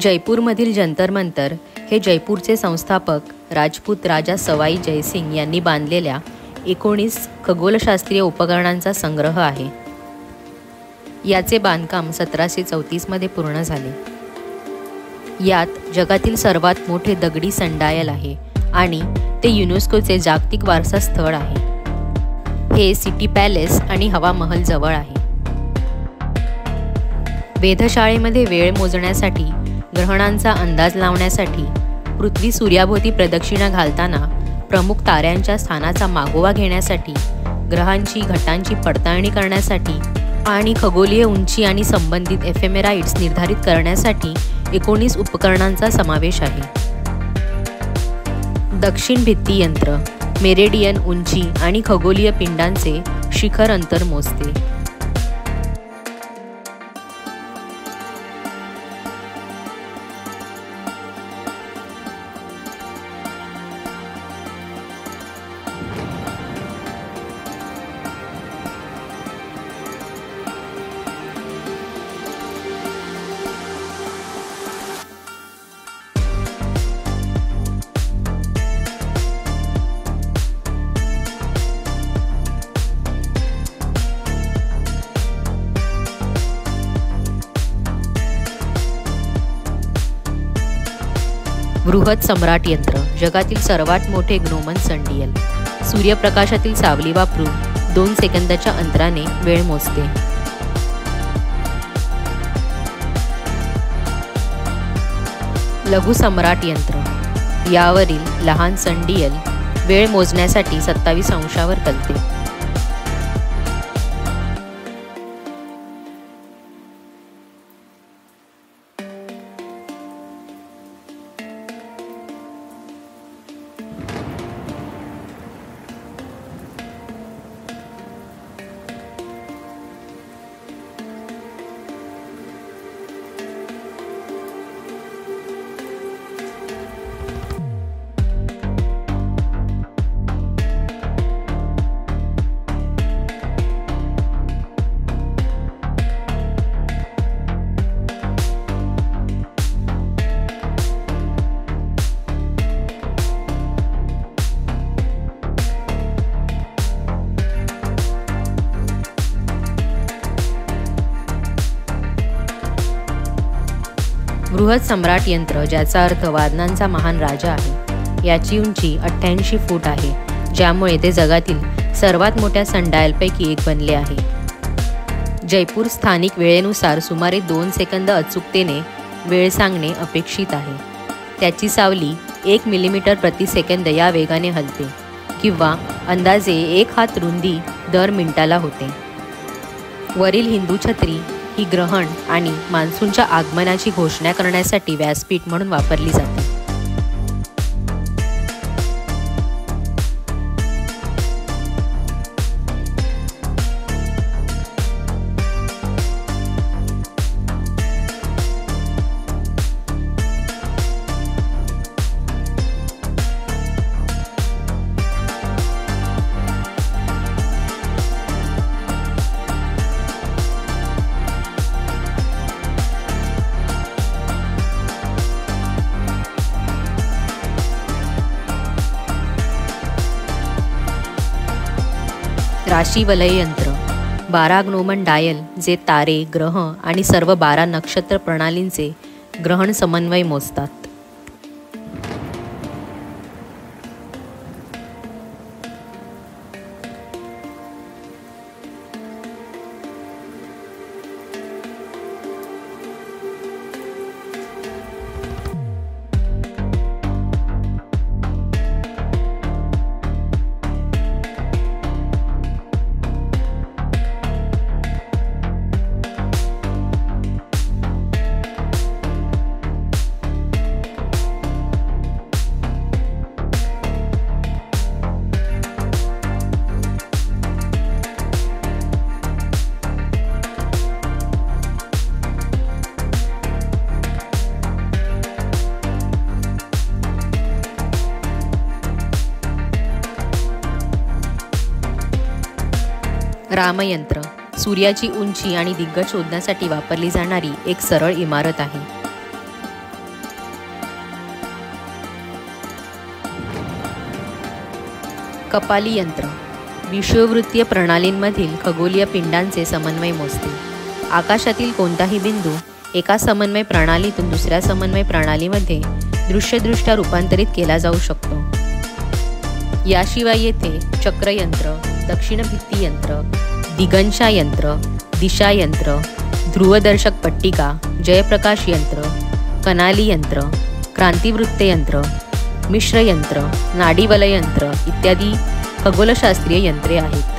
जयपूरमधील जंतर मंतर हे जयपूरचे संस्थापक राजपूत राजा सवाई जयसिंग यांनी बांधलेल्या 19 खगोलशास्त्रीय उपकरणांचा संग्रह आहे। याचे बांधकाम 1734 मध्ये पूर्ण झाले। यात जगातील सर्वात मोठे दगडी संडायल आहे आणि ते युनेस्कोचे जागतिक वारसा स्थळ आहे। हे सिटी पॅलेस आणि हवा महल जवळ आहे। वेधशाळेमध्ये वेळ मोजण्यासाठी, ग्रहणांचा अंदाज लावण्यासाठी, पृथ्वी सूर्याभोवती प्रदक्षिणा घालताना प्रमुख ताऱ्यांच्या स्थानाचा मागोवा घेण्यासाठी, ग्रहांची घटांची पडताळणी करण्यासाठी आणि खगोलीय उंची आणि संबंधित एफेमेराइड्स निर्धारित करण्यासाठी 19 उपकरणांचा समावेश आहे। दक्षिण भित्ती यंत्र मेरिडियन उंची आणि खगोलीय पिंडांचे शिखर अंतर मोजते। बृहत सम्राट यंत्र जगातील सर्वात मोठे ग्नोमन सनडियल सूर्यप्रकाशातील सावली वापरून 2 सेकंदाच्या अंतराने वेळ मोजते। लघु सम्राट यंत्र यावरील लहान सनडियल वेळ मोजण्यासाठी 27 अंशावर कलते। बृहत सम्राट यंत्र ज्याचा अर्थ वादनांचा महान राजा आहे, याची उंची 88 फूट आहे, ज्यामुळे ते जगातील सर्वात मोठ्या सनडायलपैकी एक बनले आहे। जयपूर स्थानिक वेळेनुसार सुमारे 2 सेकंद अचूकतेने वेळ सांगणे अपेक्षित आहे। त्याची सावली 1 मिलीमीटर प्रति सेकंद या वेगाने हलते किंवा अंदाजे 1 हात रुंदी दर मिनिटाला होते। वरील हिंदू छत्री ही ग्रहण आणि मान्सूनच्या आगमनाची घोषणा करण्यासाठी व्यासपीठ म्हणून वापरली जाते। राशी वलय यंत्र 12 ग्नोमन डायल जे तारे, ग्रह आणि सर्व 12 नक्षत्र प्रणालींचे ग्रहण समन्वय मोजतात। रामयंत्र सूर्याची उंची आणि दिग्गज शोधण्यासाठी वापरली जाणारी एक सरळ इमारत आहे। कपाली यंत्र विषुववृत्तीय प्रणालींमधील खगोलीय पिंडांचे समन्वय मोजते. आकाशातील कोणताही बिंदू एका समन्वय प्रणालीतून दुसऱ्या समन्वय प्रणालीमध्ये दृश्यदृष्ट्या रूपांतरित केला जाऊ शकतो. याशिवाय येथे चक्रयंत्र, दक्षिण भित्ती यंत्र, दिगंशा यंत्र, दिशा यंत्र, ध्रुवदर्शक पट्टिका, जयप्रकाश यंत्र, कनाली यंत्र, क्रांतिवृत्त यंत्र, मिश्र यंत्र, नाडीवलय यंत्र इत्यादी खगोलशास्त्रीय यंत्रे आहेत.